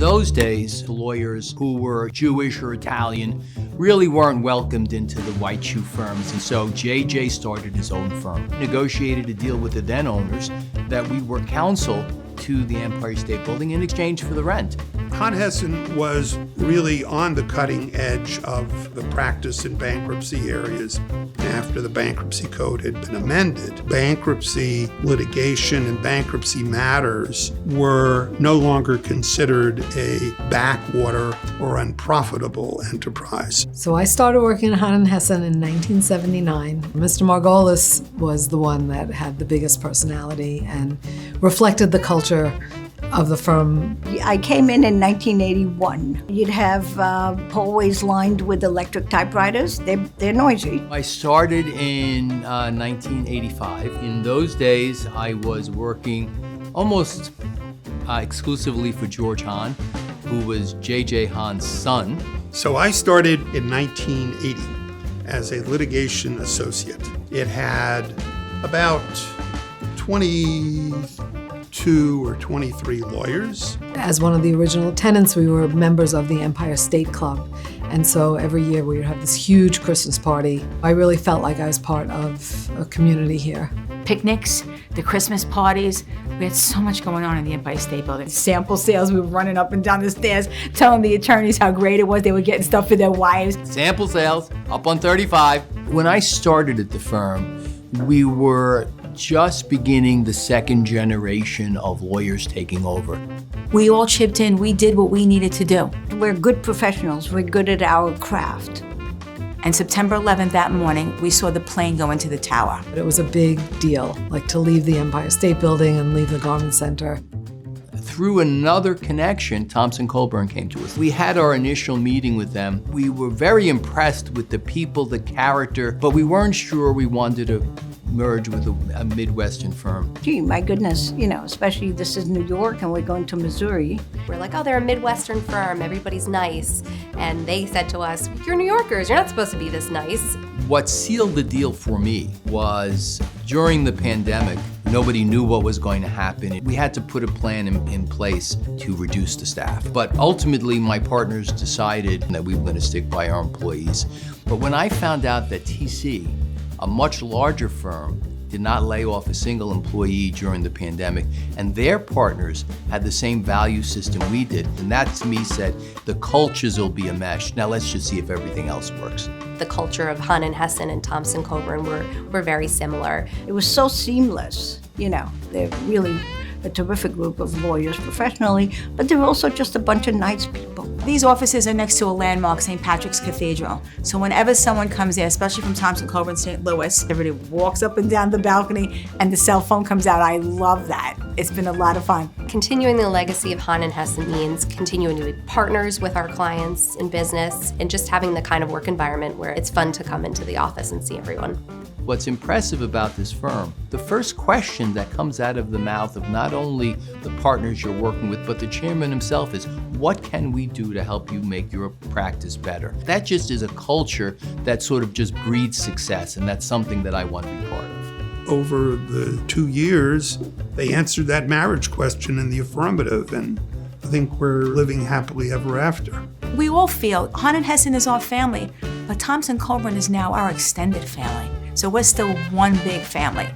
those days, lawyers who were Jewish or Italian really weren't welcomed into the white shoe firms, and so JJ started his own firm. Negotiated a deal with the then owners that we were counsel to the Empire State Building in exchange for the rent. Hahn Hessen was really on the cutting edge of the practice in bankruptcy areas. After the bankruptcy code had been amended, bankruptcy litigation and bankruptcy matters were no longer considered a backwater or unprofitable enterprise. So I started working at Hahn Hessen in 1979. Mr. Margolis was the one that had the biggest personality and reflected the culture of the firm. I came in 1981. You'd have hallways lined with electric typewriters. They're noisy. I started in 1985. In those days, I was working almost exclusively for George Hahn, who was J.J. Hahn's son. So I started in 1980 as a litigation associate. It had about 22 or 23 lawyers. As one of the original tenants, we were members of the Empire State Club. And so every year we would have this huge Christmas party. I really felt like I was part of a community here. Picnics, the Christmas parties. We had so much going on in the Empire State Building. Sample sales, we were running up and down the stairs telling the attorneys how great it was. They were getting stuff for their wives. Sample sales, up on 35. When I started at the firm, we were just beginning the second generation of lawyers taking over. We all chipped in. We did what we needed to do. We're good professionals. We're good at our craft. And September 11th that morning, we saw the plane go into the tower. It was a big deal, like to leave the Empire State Building and leave the Garment Center. Through another connection, Thompson Coburn came to us. We had our initial meeting with them. We were very impressed with the people, the character, but we weren't sure we wanted to merge with a Midwestern firm. Gee, my goodness, especially this is New York and we're going to Missouri. We're like, oh, they're a Midwestern firm, everybody's nice. And they said to us, you're New Yorkers, you're not supposed to be this nice. What sealed the deal for me was during the pandemic, nobody knew what was going to happen. We had to put a plan in place to reduce the staff. But ultimately, my partners decided that we were going to stick by our employees. But when I found out that TC, a much larger firm, did not lay off a single employee during the pandemic, and their partners had the same value system we did, and that to me said, the cultures will be a mesh. Now let's just see if everything else works. The culture of Hahn and Hessen and Thompson Coburn were very similar. It was so seamless, They're really a terrific group of lawyers professionally, but they're also just a bunch of nice people. These offices are next to a landmark, St. Patrick's Cathedral. So whenever someone comes there, especially from Thompson Coburn, St. Louis, everybody walks up and down the balcony and the cell phone comes out. I love that. It's been a lot of fun. Continuing the legacy of Hahn and Hessen means continuing to be partners with our clients in business and just having the kind of work environment where it's fun to come into the office and see everyone. What's impressive about this firm, the first question that comes out of the mouth of not only the partners you're working with, but the chairman himself is, what can we do to help you make your practice better? That just is a culture that sort of just breeds success, and that's something that I want to be part of. Over the 2 years, they answered that marriage question in the affirmative, and I think we're living happily ever after. We all feel Hahn and Hessen is our family, but Thompson Coburn is now our extended family. So we're still one big family.